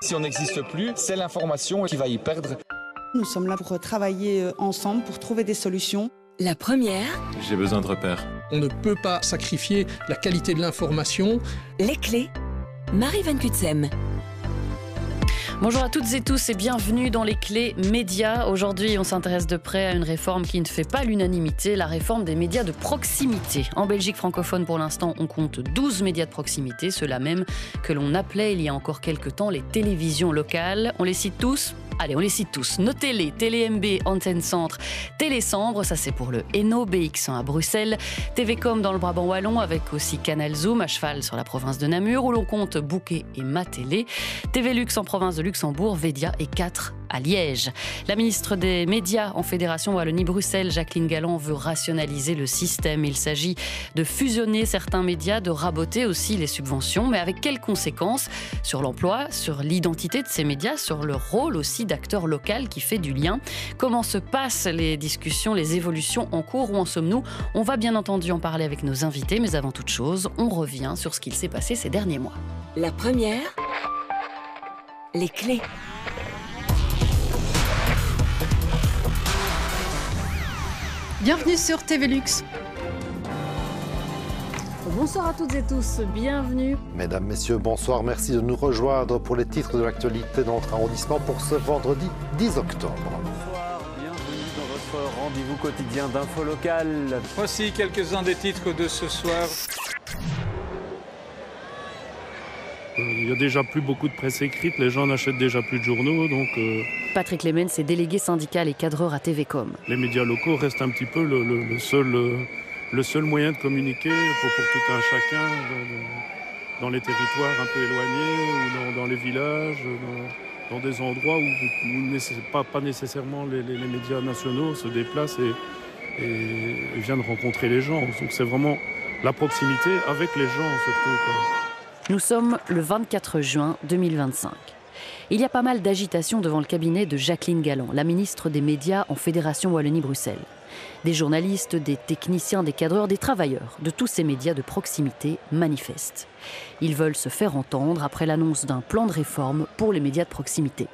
Si on n'existe plus, c'est l'information qui va y perdre. Nous sommes là pour travailler ensemble, pour trouver des solutions. La première. J'ai besoin de repères. On ne peut pas sacrifier la qualité de l'information. Les clés. Marie Van Cutsem. Bonjour à toutes et tous et bienvenue dans les clés médias. Aujourd'hui, on s'intéresse de près à une réforme qui ne fait pas l'unanimité, la réforme des médias de proximité. En Belgique francophone, pour l'instant, on compte 12 médias de proximité, ceux-là même que l'on appelait il y a encore quelques temps les télévisions locales. On les cite tous ? Allez, on les cite tous. Notez-les. Télé MB, Antenne Centre, Télé Sambre, ça c'est pour le Hainaut, BX1 à Bruxelles, TVcom dans le Brabant Wallon avec aussi Canal Zoom à cheval sur la province de Namur où l'on compte Bouquet et Matélé, TV Lux en province de Luxembourg, Védia et 4 à Liège. La ministre des Médias en Fédération Wallonie-Bruxelles, Jacqueline Galland, veut rationaliser le système. Il s'agit de fusionner certains médias, de raboter aussi les subventions, mais avec quelles conséquences sur l'emploi, sur l'identité de ces médias, sur le rôle aussi d'acteur local qui fait du lien. Comment se passent les discussions, les évolutions en cours, où en sommes-nous? On va bien entendu en parler avec nos invités, mais avant toute chose, on revient sur ce qu'il s'est passé ces derniers mois. La première. Les clés. Bienvenue sur TV Lux. Bonsoir à toutes et tous, bienvenue. Mesdames, Messieurs, bonsoir. Merci de nous rejoindre pour les titres de l'actualité de notre arrondissement pour ce vendredi 10 octobre. Bonsoir, bienvenue dans votre rendez-vous quotidien d'info locale. Voici quelques-uns des titres de ce soir. Il y a déjà plus beaucoup de presse écrite, les gens n'achètent déjà plus de journaux, donc... Patrick Lemens est délégué syndical et cadreur à TVcom. Les médias locaux restent un petit peu le seul moyen de communiquer pour tout un chacun dans les territoires un peu éloignés ou dans les villages, dans des endroits où pas nécessairement les médias nationaux se déplacent et viennent rencontrer les gens. Donc c'est vraiment la proximité avec les gens surtout, quoi. Nous sommes le 24 juin 2025. Il y a pas mal d'agitation devant le cabinet de Jacqueline Galland, la ministre des Médias en Fédération Wallonie-Bruxelles. Des journalistes, des techniciens, des cadreurs, des travailleurs de tous ces médias de proximité manifestent. Ils veulent se faire entendre après l'annonce d'un plan de réforme pour les médias de proximité.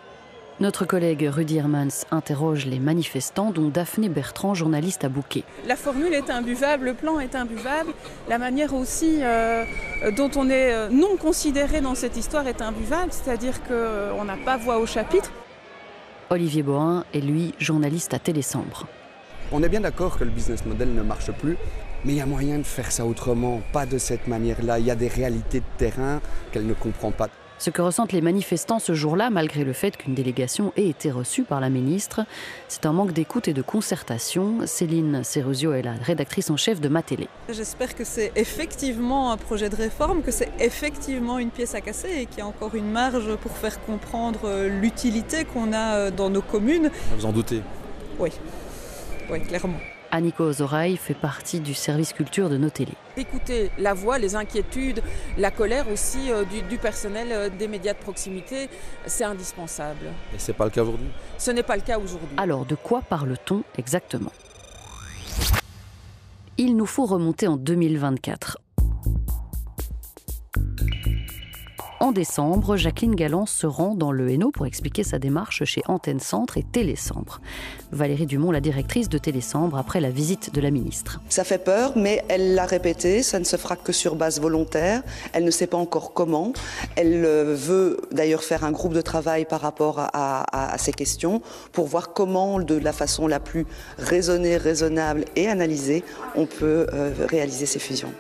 Notre collègue Rudy Hermans interroge les manifestants, dont Daphné Bertrand, journaliste à Bouquet. La formule est imbuvable, le plan est imbuvable, la manière aussi dont on est non considéré dans cette histoire est imbuvable, c'est-à-dire qu'on n'a pas voix au chapitre. Olivier Bohin est lui journaliste à Télé Sambre. On est bien d'accord que le business model ne marche plus, mais il y a moyen de faire ça autrement, pas de cette manière-là. Il y a des réalités de terrain qu'elle ne comprend pas. Ce que ressentent les manifestants ce jour-là, malgré le fait qu'une délégation ait été reçue par la ministre, c'est un manque d'écoute et de concertation. Céline Seruzio est la rédactrice en chef de Matélé. J'espère que c'est effectivement un projet de réforme, que c'est effectivement une pièce à casser et qu'il y a encore une marge pour faire comprendre l'utilité qu'on a dans nos communes. Vous en doutez? Oui, clairement. Annico Ozoraï fait partie du service culture de nos télés. Écoutez la voix, les inquiétudes, la colère aussi du personnel des médias de proximité, c'est indispensable. Et c'est pas le cas aujourd'hui? Ce n'est pas le cas aujourd'hui. Alors de quoi parle-t-on exactement? Il nous faut remonter en 2024. En décembre, Jacqueline Galland se rend dans le Hainaut pour expliquer sa démarche chez Antenne Centre et Télé Sambre. Valérie Dumont, la directrice de Télé Sambre, après la visite de la ministre. Ça fait peur, mais elle l'a répété, ça ne se fera que sur base volontaire. Elle ne sait pas encore comment. Elle veut d'ailleurs faire un groupe de travail par rapport à ces questions pour voir comment, de la façon la plus raisonnée, raisonnable et analysée, on peut réaliser ces fusions.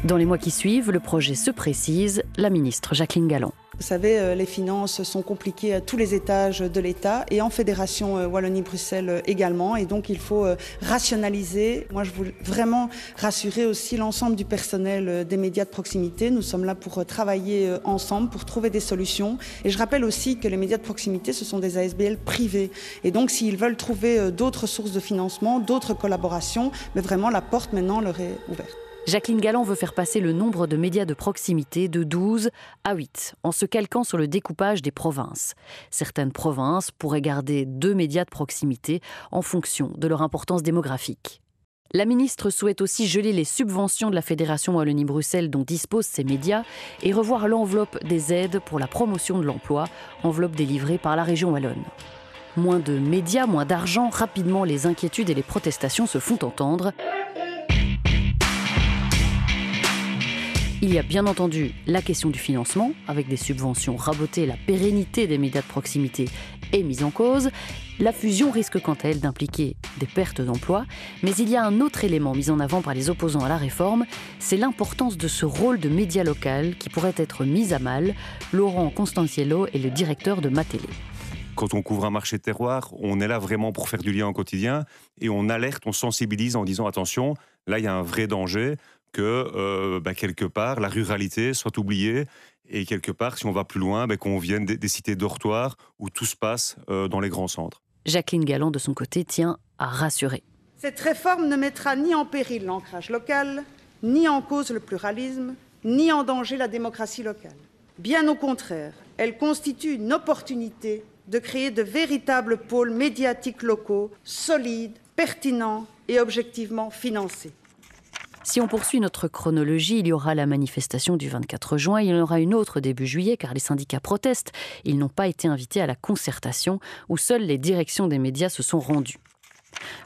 Dans les mois qui suivent, le projet se précise, la ministre Jacqueline Galland. Vous savez, les finances sont compliquées à tous les étages de l'État et en Fédération Wallonie-Bruxelles également. Et donc, il faut rationaliser. Moi, je veux vraiment rassurer aussi l'ensemble du personnel des médias de proximité. Nous sommes là pour travailler ensemble, pour trouver des solutions. Et je rappelle aussi que les médias de proximité, ce sont des ASBL privés. Et donc, s'ils veulent trouver d'autres sources de financement, d'autres collaborations, mais vraiment, la porte maintenant leur est ouverte. Jacqueline Galland veut faire passer le nombre de médias de proximité de 12 à 8, en se calquant sur le découpage des provinces. Certaines provinces pourraient garder 2 médias de proximité en fonction de leur importance démographique. La ministre souhaite aussi geler les subventions de la Fédération Wallonie-Bruxelles dont disposent ces médias et revoir l'enveloppe des aides pour la promotion de l'emploi, enveloppe délivrée par la région wallonne. Moins de médias, moins d'argent, rapidement les inquiétudes et les protestations se font entendre. Il y a bien entendu la question du financement, avec des subventions rabotées, la pérennité des médias de proximité est mise en cause. La fusion risque quant à elle d'impliquer des pertes d'emplois, mais il y a un autre élément mis en avant par les opposants à la réforme, c'est l'importance de ce rôle de média local qui pourrait être mis à mal. Laurent Constanciello est le directeur de Matélé. Quand on couvre un marché de terroir, on est là vraiment pour faire du lien au quotidien et on alerte, on sensibilise en disant attention, là il y a un vrai danger que quelque part la ruralité soit oubliée et quelque part si on va plus loin, qu'on vienne des cités dortoirs où tout se passe dans les grands centres. Jacqueline Galland de son côté tient à rassurer. Cette réforme ne mettra ni en péril l'ancrage local, ni en cause le pluralisme, ni en danger la démocratie locale. Bien au contraire, elle constitue une opportunité de créer de véritables pôles médiatiques locaux, solides, pertinents et objectivement financés. Si on poursuit notre chronologie, il y aura la manifestation du 24 juin, il y en aura une autre début juillet car les syndicats protestent. Ils n'ont pas été invités à la concertation où seules les directions des médias se sont rendues.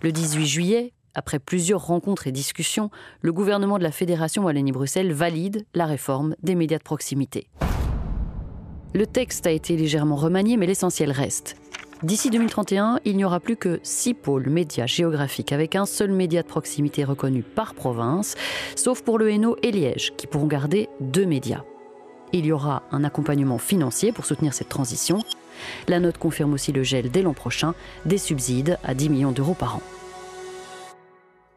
Le 18 juillet, après plusieurs rencontres et discussions, le gouvernement de la Fédération Wallonie-Bruxelles valide la réforme des médias de proximité. Le texte a été légèrement remanié, mais l'essentiel reste. D'ici 2031, il n'y aura plus que 6 pôles médias géographiques avec un seul média de proximité reconnu par province, sauf pour le Hainaut et Liège, qui pourront garder 2 médias. Il y aura un accompagnement financier pour soutenir cette transition. La note confirme aussi le gel dès l'an prochain des subsides à 10 millions d'euros par an.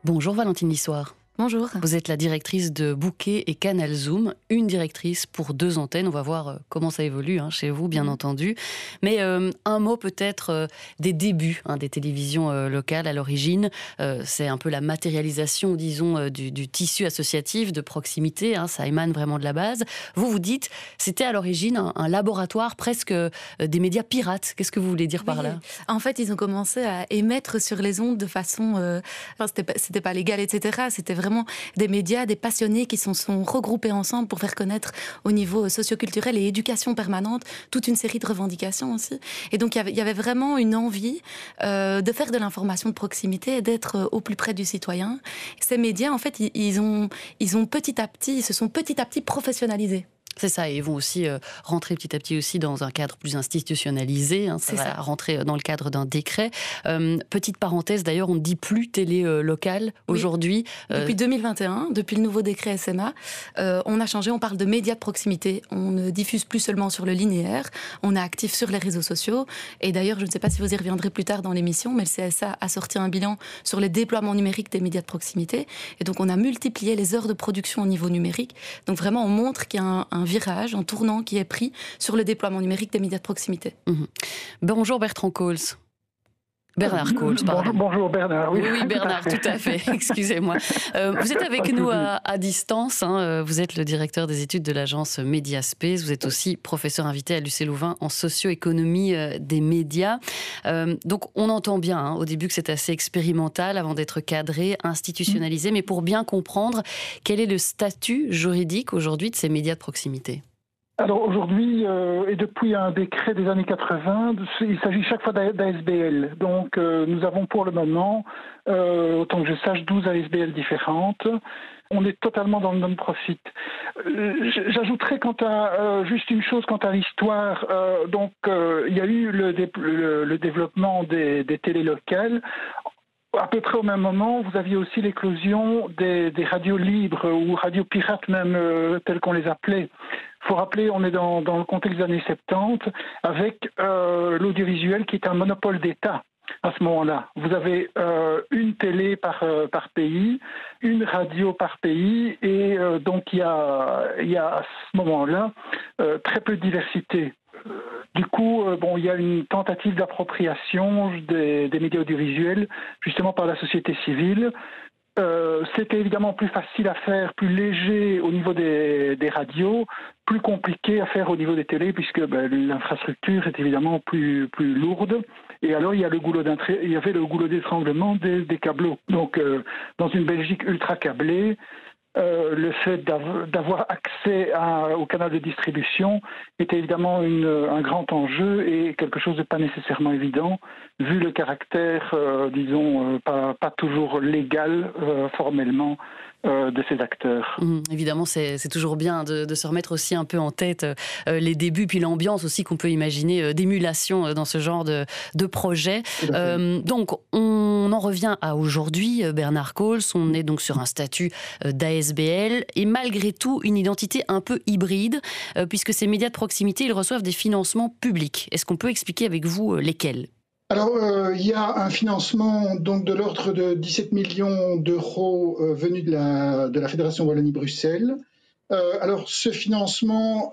Bonjour Valentine Lissoire. Bonjour. Vous êtes la directrice de Bouquet et Canal Zoom, une directrice pour 2 antennes. On va voir comment ça évolue chez vous, bien entendu. Mais un mot peut-être des débuts des télévisions locales à l'origine. C'est un peu la matérialisation, disons, du tissu associatif de proximité. Ça émane vraiment de la base. Vous dites, c'était à l'origine un laboratoire presque des médias pirates. Qu'est-ce que vous voulez dire par là ? En fait, ils ont commencé à émettre sur les ondes de façon... c'était pas légal, etc. C'était vraiment des médias, des passionnés qui sont regroupés ensemble pour faire connaître au niveau socioculturel et éducation permanente toute une série de revendications aussi. Et donc, il y avait vraiment une envie de faire de l'information de proximité et d'être au plus près du citoyen. Ces médias, en fait, ils se sont petit à petit professionnalisés. C'est ça, et ils vont aussi rentrer petit à petit aussi dans un cadre plus institutionnalisé. Ça va rentrer dans le cadre d'un décret. Petite parenthèse, d'ailleurs, on ne dit plus télé locale aujourd'hui. Depuis 2021, depuis le nouveau décret SMA, on a changé, on parle de médias de proximité. On ne diffuse plus seulement sur le linéaire, on est actif sur les réseaux sociaux. Et d'ailleurs, je ne sais pas si vous y reviendrez plus tard dans l'émission, mais le CSA a sorti un bilan sur les déploiements numériques des médias de proximité. Et donc, on a multiplié les heures de production au niveau numérique. Donc, vraiment, on montre qu'il y a un virage, un tournant qui est pris sur le déploiement numérique des médias de proximité. Bonjour Bertrand Coles. Bernard Coles, pardon. Bonjour Bernard, oui. Oui, Bernard, tout à fait. Excusez-moi. Vous êtes avec nous à distance. Vous êtes le directeur des études de l'agence Mediaspace. Vous êtes aussi professeur invité à l'UC Louvain en socio-économie des médias. Donc, on entend bien au début que c'est assez expérimental avant d'être cadré, institutionnalisé. Mais pour bien comprendre, quel est le statut juridique aujourd'hui de ces médias de proximité ? Alors aujourd'hui, et depuis un décret des années 80, il s'agit chaque fois d'ASBL. Donc nous avons pour le moment, autant que je sache, 12 ASBL différentes. On est totalement dans le non-profit. J'ajouterais juste une chose quant à l'histoire. Il y a eu le développement des télés locales. À peu près au même moment, vous aviez aussi l'éclosion des radios libres ou radios pirates même, telles qu'on les appelait. Il faut rappeler, on est dans le contexte des années 70, avec l'audiovisuel qui est un monopole d'État à ce moment-là. Vous avez une télé par pays, une radio par pays, et donc il y a à ce moment-là très peu de diversité. Du coup, il y a une tentative d'appropriation des médias audiovisuels, justement par la société civile. C'était évidemment plus facile à faire, plus léger au niveau des radios, plus compliqué à faire au niveau des télés, puisque l'infrastructure est évidemment plus lourde. Et alors, il y avait le goulot d'étranglement des câbleaux. Donc, dans une Belgique ultra câblée, le fait d'avoir accès au canal de distribution était évidemment un grand enjeu et quelque chose de pas nécessairement évident, vu le caractère, pas toujours légal formellement de ces acteurs. Évidemment, c'est toujours bien de se remettre aussi un peu en tête les débuts, puis l'ambiance aussi qu'on peut imaginer d'émulation dans ce genre de projet. Donc, on en revient à aujourd'hui, Bernard Cohls, on est donc sur un statut d'ASBL et malgré tout une identité un peu hybride, puisque ces médias de proximité, ils reçoivent des financements publics. Est-ce qu'on peut expliquer avec vous lesquels ? Alors, il y a un financement donc, de l'ordre de 17 millions d'euros venu de la Fédération Wallonie-Bruxelles. Alors, ce financement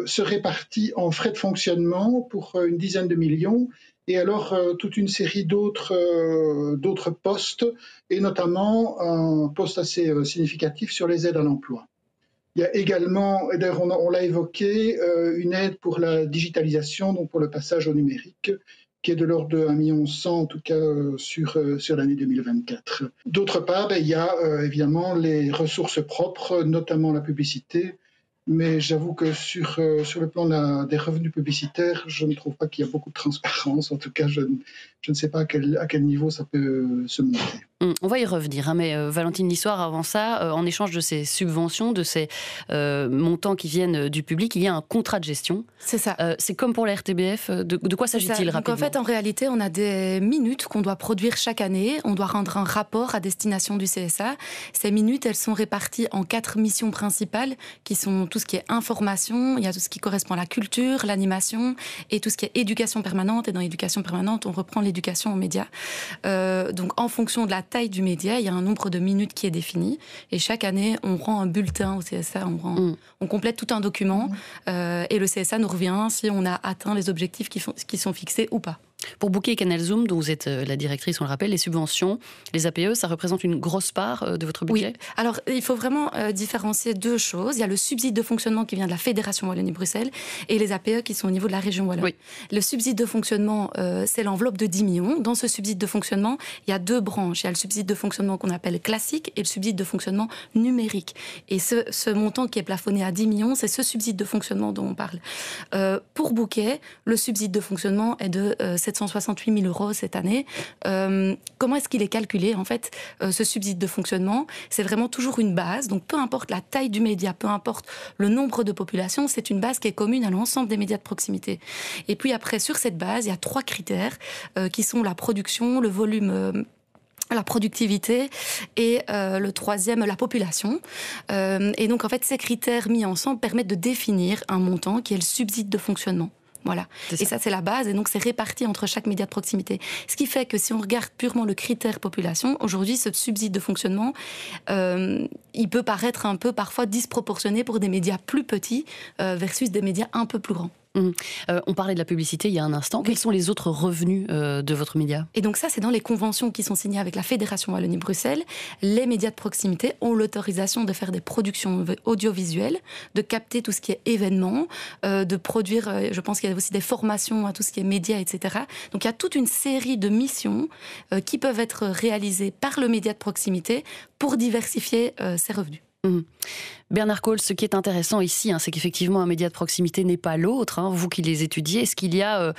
se répartit en frais de fonctionnement pour une dizaine de millions et alors toute une série d'autres postes, et notamment un poste assez significatif sur les aides à l'emploi. Il y a également, et d'ailleurs on l'a évoqué, une aide pour la digitalisation, donc pour le passage au numérique, qui est de l'ordre de 1,1 million en tout cas sur l'année 2024. D'autre part, il y a évidemment les ressources propres, notamment la publicité, mais j'avoue que sur le plan des revenus publicitaires, je ne trouve pas qu'il y a beaucoup de transparence. En tout cas, je ne sais pas à quel niveau ça peut se monter. On va y revenir, mais Valentine Lissoire, avant ça, en échange de ces subventions, de ces montants qui viennent du public, il y a un contrat de gestion. C'est ça. C'est comme pour la RTBF. De quoi s'agit-il rapidement ? Donc en fait, en réalité, on a des minutes qu'on doit produire chaque année. On doit rendre un rapport à destination du CSA. Ces minutes, elles sont réparties en 4 missions principales, qui sont tout ce qui est information, il y a tout ce qui correspond à la culture, l'animation, et tout ce qui est éducation permanente. Et dans l'éducation permanente, on reprend l'éducation aux médias. Donc en fonction de la taille du média, il y a un nombre de minutes qui est défini. Et chaque année, on rend un bulletin au CSA, on complète tout un document et le CSA nous revient si on a atteint les objectifs qui sont fixés ou pas. Pour Bouquet et Canal Zoom, dont vous êtes la directrice, on le rappelle, les subventions, les APE, ça représente une grosse part de votre budget ? Oui. Alors, il faut vraiment différencier 2 choses. Il y a le subside de fonctionnement qui vient de la Fédération Wallonie-Bruxelles et les APE qui sont au niveau de la région Wallonne. Oui. Le subside de fonctionnement, c'est l'enveloppe de 10 millions. Dans ce subside de fonctionnement, il y a 2 branches. Il y a le subside de fonctionnement qu'on appelle classique et le subside de fonctionnement numérique. Et ce montant qui est plafonné à 10 millions, c'est ce subside de fonctionnement dont on parle. Pour Bouquet, le subside de fonctionnement est de 768 000 euros cette année. Comment est-ce qu'il est calculé ? En fait, ce subside de fonctionnement, c'est vraiment toujours une base. Donc, peu importe la taille du média, peu importe le nombre de populations, c'est une base qui est commune à l'ensemble des médias de proximité. Et puis après, sur cette base, il y a 3 critères qui sont la production, le volume... la productivité et le troisième, la population. Et donc, en fait, ces critères mis ensemble permettent de définir un montant qui est le subside de fonctionnement. Voilà. Et ça, c'est la base. Et donc, c'est réparti entre chaque média de proximité. Ce qui fait que si on regarde purement le critère population, aujourd'hui, ce subside de fonctionnement, il peut paraître un peu parfois disproportionné pour des médias plus petits versus des médias un peu plus grands. On parlait de la publicité il y a un instant. Quels sont les autres revenus de votre média ? Et donc ça, c'est dans les conventions qui sont signées avec la Fédération Wallonie-Bruxelles. Les médias de proximité ont l'autorisation de faire des productions audiovisuelles, de capter tout ce qui est événements, de produire, je pense qu'il y a aussi des formations à tout ce qui est médias, etc. Donc il y a toute une série de missions qui peuvent être réalisées par le média de proximité pour diversifier ses revenus. Bernard Cohls, ce qui est intéressant ici, c'est qu'effectivement un média de proximité n'est pas l'autre, vous qui les étudiez. Est-ce qu'il y a,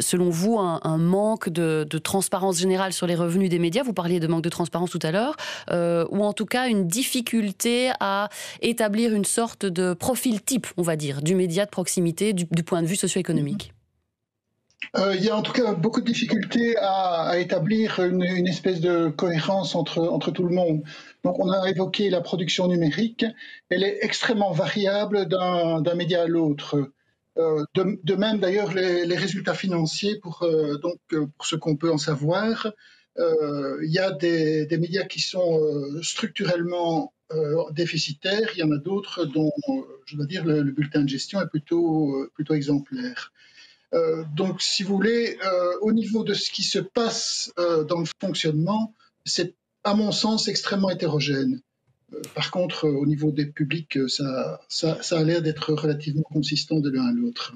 selon vous, un manque de transparence générale sur les revenus des médias ? Vous parliez de manque de transparence tout à l'heure, ou en tout cas une difficulté à établir une sorte de profil type, on va dire, du média de proximité du point de vue socio-économique ? Il y a en tout cas beaucoup de difficultés à établir une espèce de cohérence entre tout le monde. Donc on a évoqué la production numérique, elle est extrêmement variable d'un média à l'autre. De même d'ailleurs les résultats financiers pour ce qu'on peut en savoir. Il y a des médias qui sont structurellement déficitaires, il y en a d'autres dont je dois dire le bulletin de gestion est plutôt exemplaire. Donc, si vous voulez, au niveau de ce qui se passe dans le fonctionnement, c'est à mon sens, extrêmement hétérogène. Par contre, au niveau des publics, ça a l'air d'être relativement consistant de l'un à l'autre.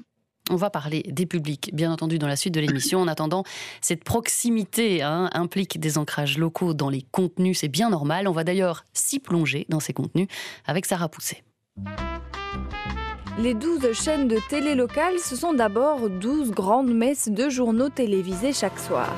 On va parler des publics, bien entendu, dans la suite de l'émission. En attendant, cette proximité implique des ancrages locaux dans les contenus, c'est bien normal. On va d'ailleurs s'y plonger dans ces contenus avec Sarah Pousset. Les 12 chaînes de télé locales, ce sont d'abord 12 grandes messes de journaux télévisés chaque soir.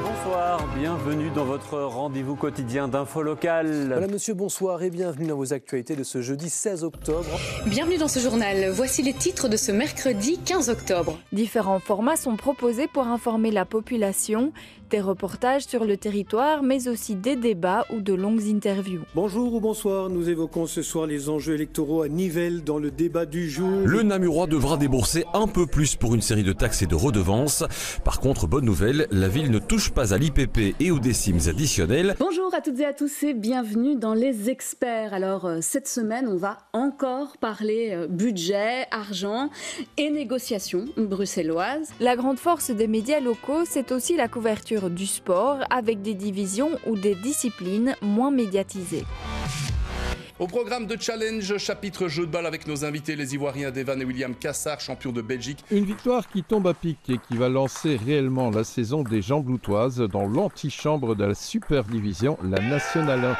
Bonsoir, bienvenue dans votre rendez-vous quotidien d'info locale. Voilà monsieur, bonsoir et bienvenue dans vos actualités de ce jeudi 16 octobre. Bienvenue dans ce journal, voici les titres de ce mercredi 15 octobre. Différents formats sont proposés pour informer la population, des reportages sur le territoire, mais aussi des débats ou de longues interviews. Bonjour ou bonsoir, nous évoquons ce soir les enjeux électoraux à Nivelles dans le débat du jour. Le Namurois devra débourser un peu plus pour une série de taxes et de redevances. Par contre, bonne nouvelle, la ville ne touche pas à l'IPP et aux décimes additionnelles. Bonjour à toutes et à tous et bienvenue dans Les Experts. Alors cette semaine, on va encore parler budget, argent et négociations bruxelloises. La grande force des médias locaux, c'est aussi la couverture du sport avec des divisions ou des disciplines moins médiatisées. Au programme de Challenge, chapitre jeu de balle avec nos invités, les Ivoiriens Devan et William Cassard, champions de Belgique. Une victoire qui tombe à pic et qui va lancer réellement la saison des Jambloutoises dans l'antichambre de la Super Division, la Nationale 1.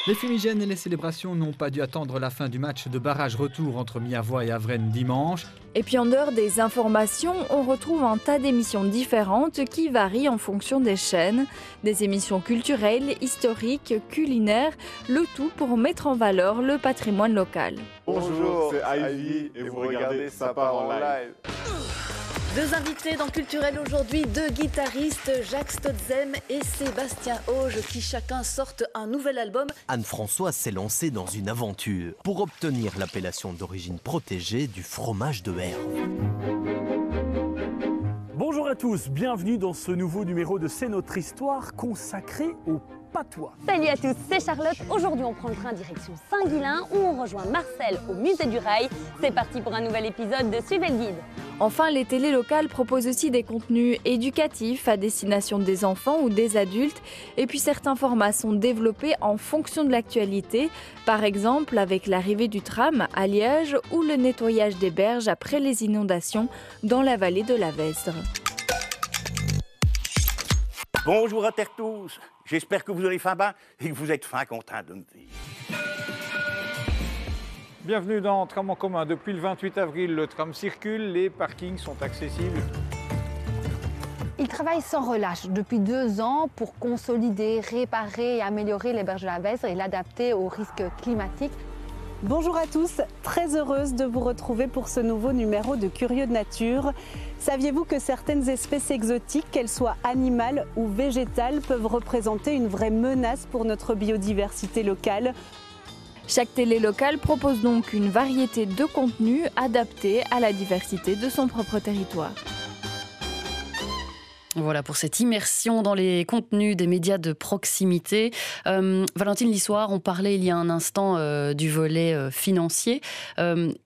Les fumigènes et les célébrations n'ont pas dû attendre la fin du match de barrage retour entre Miavois et Avrennes dimanche. Et puis en dehors des informations, on retrouve un tas d'émissions différentes qui varient en fonction des chaînes. Des émissions culturelles, historiques, culinaires, le tout pour mettre en valeur le patrimoine local. Bonjour, c'est Ivy et vous regardez Ça part en live. Deux invités dans Culturel aujourd'hui, deux guitaristes, Jacques Stotzem et Sébastien Auge, qui chacun sortent un nouvel album. Anne-Françoise s'est lancée dans une aventure pour obtenir l'appellation d'origine protégée du fromage de Herve. Bonjour à tous, bienvenue dans ce nouveau numéro de C'est notre histoire consacré au patois. Salut à tous, c'est Charlotte. Aujourd'hui, on prend le train direction Saint-Guilain où on rejoint Marcel au musée du Rail. C'est parti pour un nouvel épisode de Suivez le guide. Enfin, les télés locales proposent aussi des contenus éducatifs à destination des enfants ou des adultes. Et puis certains formats sont développés en fonction de l'actualité. Par exemple, avec l'arrivée du tram à Liège ou le nettoyage des berges après les inondations dans la vallée de la Vesdre. Bonjour à terre tous, j'espère que vous avez faim bas et que vous êtes fin content de me voir. Bienvenue dans Tram en commun. Depuis le 28 avril, le tram circule, les parkings sont accessibles. Ils travaillent sans relâche depuis 2 ans pour consolider, réparer et améliorer les berges de la Vesdre et l'adapter aux risques climatiques. Bonjour à tous, très heureuse de vous retrouver pour ce nouveau numéro de Curieux de Nature. Saviez-vous que certaines espèces exotiques, qu'elles soient animales ou végétales, peuvent représenter une vraie menace pour notre biodiversité locale ? Chaque télé locale propose donc une variété de contenus adaptés à la diversité de son propre territoire. Voilà pour cette immersion dans les contenus des médias de proximité. Valentine Lissoire, on parlait il y a un instant du volet financier.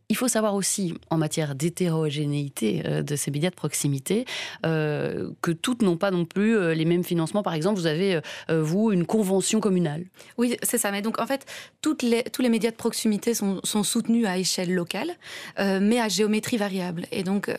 Il faut savoir aussi, en matière d'hétérogénéité de ces médias de proximité, que toutes n'ont pas non plus les mêmes financements. Par exemple, vous avez, vous, une convention communale. Oui, c'est ça. Mais donc, en fait, tous les médias de proximité sont soutenus à échelle locale, mais à géométrie variable. Et donc,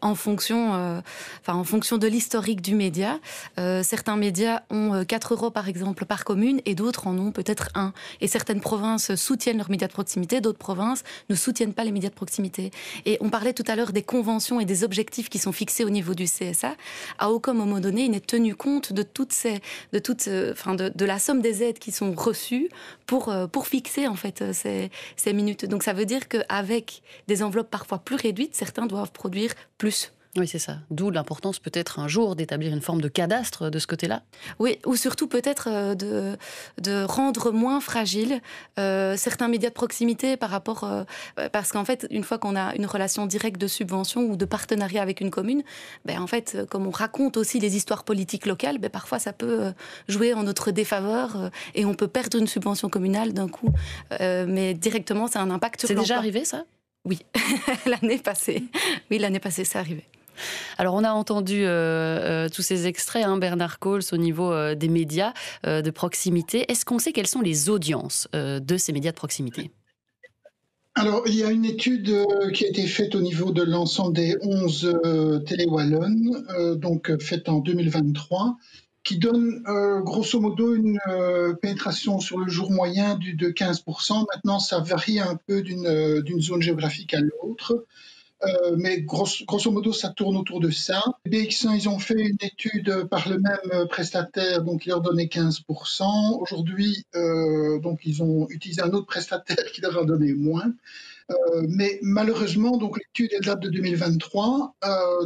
en fonction de l'historique du média, certains médias ont 4 € par exemple par commune et d'autres en ont peut-être 1. Et certaines provinces soutiennent leurs médias de proximité, d'autres provinces ne soutiennent pas les médias de proximité. Et on parlait tout à l'heure des conventions et des objectifs qui sont fixés au niveau du CSA. À aucun moment donné, il n'est tenu compte de de la somme des aides qui sont reçues pour fixer en fait ces minutes. Donc ça veut dire qu'avec des enveloppes parfois plus réduites, certains doivent produire plus. Oui, c'est ça. D'où l'importance peut-être un jour d'établir une forme de cadastre de ce côté-là. Oui, ou surtout peut-être de rendre moins fragile certains médias de proximité par rapport... parce qu'en fait, une fois qu'on a une relation directe de subvention ou de partenariat avec une commune, en fait, comme on raconte aussi les histoires politiques locales, parfois ça peut jouer en notre défaveur et on peut perdre une subvention communale d'un coup. Mais directement, ça a un impact sur l'emploi. C'est déjà arrivé, ça ? Oui, l'année passée. Oui, l'année passée, c'est arrivé. Alors on a entendu tous ces extraits, Bernard Cohls, au niveau des médias de proximité. Est-ce qu'on sait quelles sont les audiences de ces médias de proximité ? Alors, il y a une étude qui a été faite au niveau de l'ensemble des 11 télé wallonnes, donc faite en 2023, qui donne grosso modo une pénétration sur le jour moyen de 15%. Maintenant, ça varie un peu d'une zone géographique à l'autre. Mais grosso modo, ça tourne autour de ça. BX1, ils ont fait une étude par le même prestataire, donc il leur donnait 15%. Aujourd'hui, donc ils ont utilisé un autre prestataire qui leur a donné moins. Mais malheureusement, donc l'étude elle date de 2023.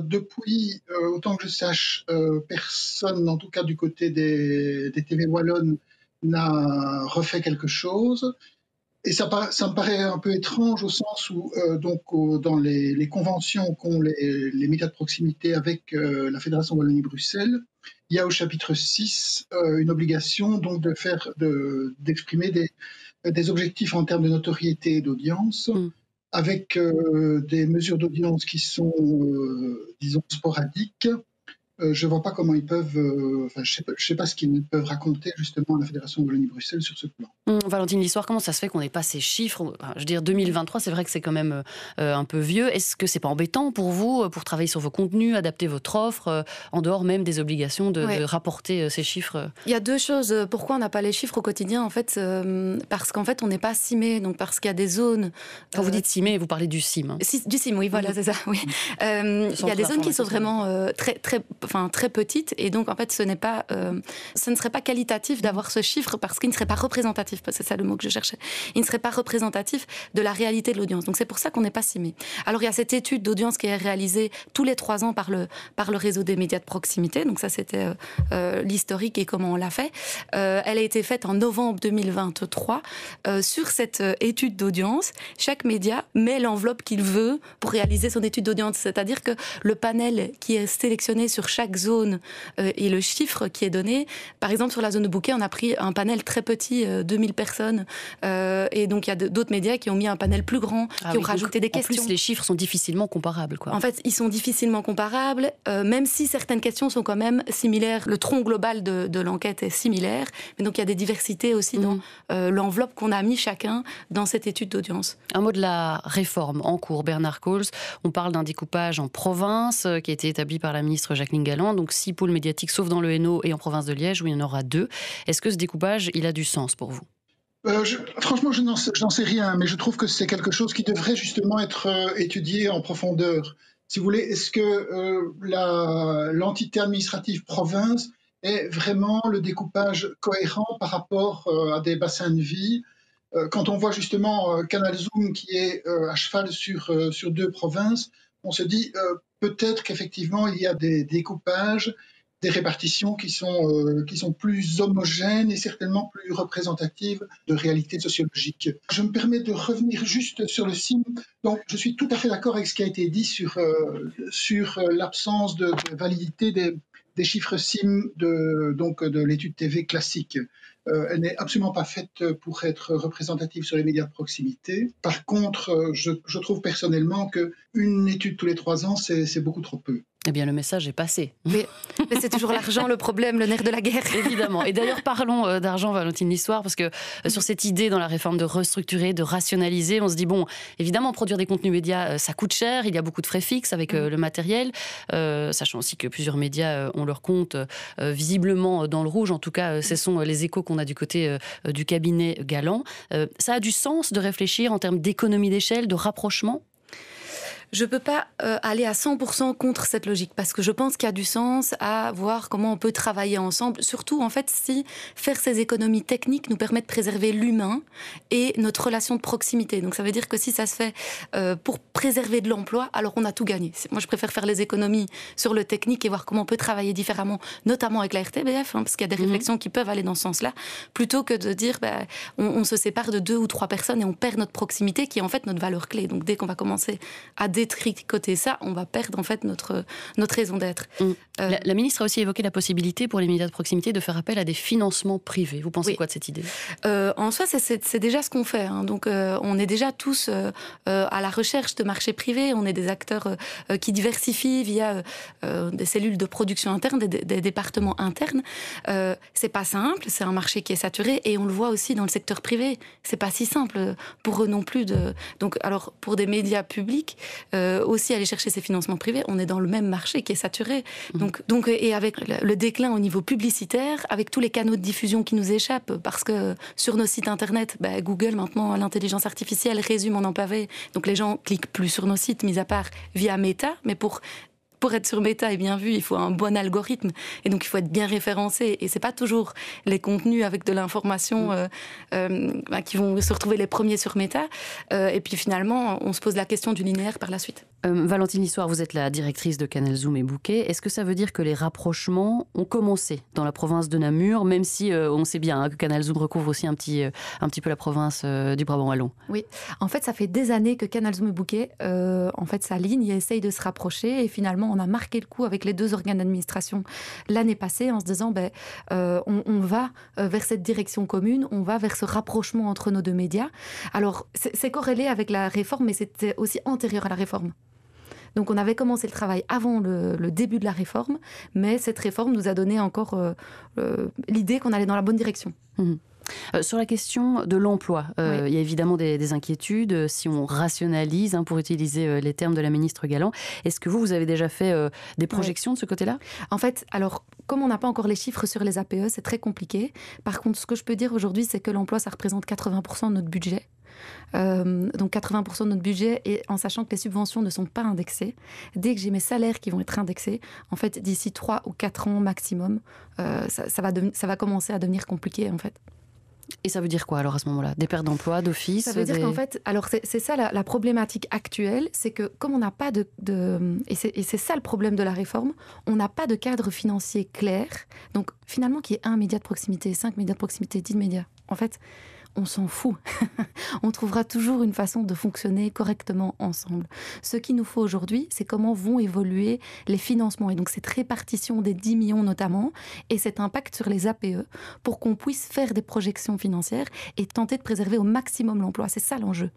Depuis, autant que je sache, personne, en tout cas du côté des TV wallonnes, n'a refait quelque chose. Et ça me paraît un peu étrange au sens où, dans les conventions qu'ont les médias de proximité avec la Fédération Wallonie-Bruxelles, il y a au chapitre 6 une obligation donc d'exprimer des objectifs en termes de notoriété et d'audience, avec des mesures d'audience qui sont, disons, sporadiques. Je ne vois pas comment ils peuvent... je ne sais pas ce qu'ils peuvent raconter justement à la Fédération Wallonie-Bruxelles sur ce plan. Valentine Lissoire, comment ça se fait qu'on n'ait pas ces chiffres ? Je veux dire, 2023, c'est vrai que c'est quand même un peu vieux. Est-ce que ce n'est pas embêtant pour vous, pour travailler sur vos contenus, adapter votre offre, en dehors même des obligations de rapporter ces chiffres ? Il y a deux choses. Pourquoi on n'a pas les chiffres au quotidien ? En fait, parce qu'en fait, on n'est pas CIMé, donc parce qu'il y a des zones... Quand vous dites CIMé, vous parlez du CIM. Du CIM, oui, voilà, c'est ça. Oui. Il y a des zones qui sont vraiment très petites, et donc en fait ce ne serait pas qualitatif d'avoir ce chiffre parce qu'il ne serait pas représentatif, parce que c'est ça le mot que je cherchais. Il ne serait pas représentatif de la réalité de l'audience. Donc c'est pour ça qu'on n'est pas CIMé. Alors il y a cette étude d'audience qui est réalisée tous les 3 ans par le réseau des médias de proximité. Donc ça c'était l'historique et comment on l'a fait. Elle a été faite en novembre 2023. Sur cette étude d'audience, chaque média met l'enveloppe qu'il veut pour réaliser son étude d'audience. C'est-à-dire que le panel qui est sélectionné sur chaque zone et le chiffre qui est donné. Par exemple, sur la zone de Bouquet, on a pris un panel très petit, 2000 personnes. Et donc, il y a d'autres médias qui ont mis un panel plus grand, qui ont rajouté des questions. En plus, les chiffres sont difficilement comparables, quoi. En fait, ils sont difficilement comparables, même si certaines questions sont quand même similaires. Le tronc global de l'enquête est similaire. Mais donc, il y a des diversités aussi dans l'enveloppe qu'on a mis chacun dans cette étude d'audience. Un mot de la réforme en cours. Bernard Cohls, on parle d'un découpage en province qui a été établi par la ministre Jacqueline Galland. Donc 6 pôles médiatiques, sauf dans le Hainaut et en province de Liège, où il y en aura 2. Est-ce que ce découpage, il a du sens pour vous ? Franchement, je n'en sais rien, mais je trouve que c'est quelque chose qui devrait justement être étudié en profondeur. Si vous voulez, est-ce que l'entité administrative province est vraiment le découpage cohérent par rapport à des bassins de vie ? Quand on voit justement Canal Zoom qui est à cheval sur 2 provinces, on se dit peut-être qu'effectivement il y a des découpages, des répartitions qui sont plus homogènes et certainement plus représentatives de réalités sociologiques. Je me permets de revenir juste sur le CIM. Donc, je suis tout à fait d'accord avec ce qui a été dit sur l'absence de validité des chiffres CIM de l'étude TV classique. Elle n'est absolument pas faite pour être représentative sur les médias de proximité. Par contre, je trouve personnellement qu'une étude tous les 3 ans, c'est beaucoup trop peu. Eh bien, le message est passé. Mais c'est toujours l'argent le problème, le nerf de la guerre. Évidemment. Et d'ailleurs, parlons d'argent, Valentine Lissoire, parce que sur cette idée dans la réforme de restructurer, de rationaliser, on se dit, bon, évidemment, produire des contenus médias, ça coûte cher, il y a beaucoup de frais fixes avec le matériel, sachant aussi que plusieurs médias ont leur compte visiblement dans le rouge. En tout cas, ce sont les échos qu'on a du côté du cabinet Galland. Ça a du sens de réfléchir en termes d'économie d'échelle, de rapprochement ? Je ne peux pas aller à 100% contre cette logique, parce que je pense qu'il y a du sens à voir comment on peut travailler ensemble, surtout en fait si faire ces économies techniques nous permet de préserver l'humain et notre relation de proximité. Donc ça veut dire que si ça se fait pour préserver de l'emploi, alors on a tout gagné. Moi je préfère faire les économies sur le technique et voir comment on peut travailler différemment, notamment avec la RTBF, parce qu'il y a des réflexions qui peuvent aller dans ce sens-là, plutôt que de dire on se sépare de 2 ou 3 personnes et on perd notre proximité qui est en fait notre valeur clé. Donc dès qu'on va commencer à détricoter ça, on va perdre en fait notre raison d'être. La ministre a aussi évoqué la possibilité pour les médias de proximité de faire appel à des financements privés. Vous pensez quoi de cette idée ? En soi, c'est déjà ce qu'on fait. Donc, on est déjà tous à la recherche de marchés privés. On est des acteurs qui diversifient via des cellules de production interne, des départements internes. C'est pas simple. C'est un marché qui est saturé et on le voit aussi dans le secteur privé. C'est pas si simple pour eux non plus. Donc, alors pour des médias publics, aussi aller chercher ces financements privés, on est dans le même marché qui est saturé. Donc, et avec le déclin au niveau publicitaire, avec tous les canaux de diffusion qui nous échappent, parce que sur nos sites internet, Google maintenant, l'intelligence artificielle résume en un pavé. Donc les gens cliquent plus sur nos sites, mis à part via Meta, mais pour être sur Meta et bien vu, il faut un bon algorithme et donc il faut être bien référencé et c'est pas toujours les contenus avec de l'information qui vont se retrouver les premiers sur Meta et puis finalement on se pose la question du linéaire par la suite. Valentine Lissoire, vous êtes la directrice de Canal Zoom et Bouquet. Est-ce que ça veut dire que les rapprochements ont commencé dans la province de Namur, même si on sait bien que Canal Zoom recouvre aussi un petit peu la province du Brabant wallon? Oui, en fait ça fait des années que Canal Zoom et Bouquet en fait s'alignent et essayent de se rapprocher et finalement on a marqué le coup avec les deux organes d'administration l'année passée en se disant on va vers cette direction commune, on va vers ce rapprochement entre nos deux médias. Alors c'est corrélé avec la réforme mais c'était aussi antérieur à la réforme. Donc on avait commencé le travail avant le début de la réforme, mais cette réforme nous a donné encore l'idée qu'on allait dans la bonne direction. Sur la question de l'emploi, il y a évidemment des inquiétudes si on rationalise, pour utiliser les termes de la ministre Galland. Est-ce que vous avez déjà fait des projections de ce côté-là ? En fait, alors, comme on n'a pas encore les chiffres sur les APE, c'est très compliqué. Par contre, ce que je peux dire aujourd'hui, c'est que l'emploi, ça représente 80% de notre budget. Donc 80% de notre budget, et en sachant que les subventions ne sont pas indexées. Dès que j'ai mes salaires qui vont être indexés, en fait, d'ici 3 ou 4 ans maximum, ça va commencer à devenir compliqué, en fait. Et ça veut dire quoi alors à ce moment-là ? Des pertes d'emploi, d'office ? Ça veut dire qu'en fait, alors c'est ça la problématique actuelle, c'est que comme on n'a pas et c'est ça le problème de la réforme, on n'a pas de cadre financier clair. Donc finalement, qu'il y ait 1 média de proximité, 5 médias de proximité, 10 médias, en fait, on s'en fout. On trouvera toujours une façon de fonctionner correctement ensemble. Ce qu'il nous faut aujourd'hui, c'est comment vont évoluer les financements. Et donc cette répartition des 10 millions notamment, et cet impact sur les APE, pour qu'on puisse faire des projections financières et tenter de préserver au maximum l'emploi. C'est ça l'enjeu.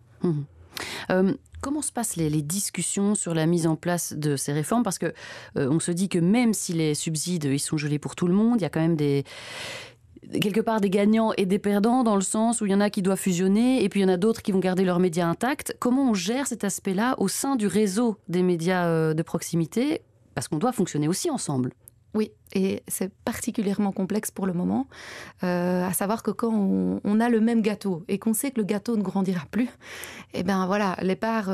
Comment se passent les discussions sur la mise en place de ces réformes ? Parce que on se dit que même si les subsides ils sont gelés pour tout le monde, il y a quand même quelque part des gagnants et des perdants dans le sens où il y en a qui doivent fusionner et puis il y en a d'autres qui vont garder leurs médias intacts. Comment on gère cet aspect-là au sein du réseau des médias de proximité ? Parce qu'on doit fonctionner aussi ensemble. Oui, et c'est particulièrement complexe pour le moment, à savoir que quand on a le même gâteau et qu'on sait que le gâteau ne grandira plus, et ben voilà, les parts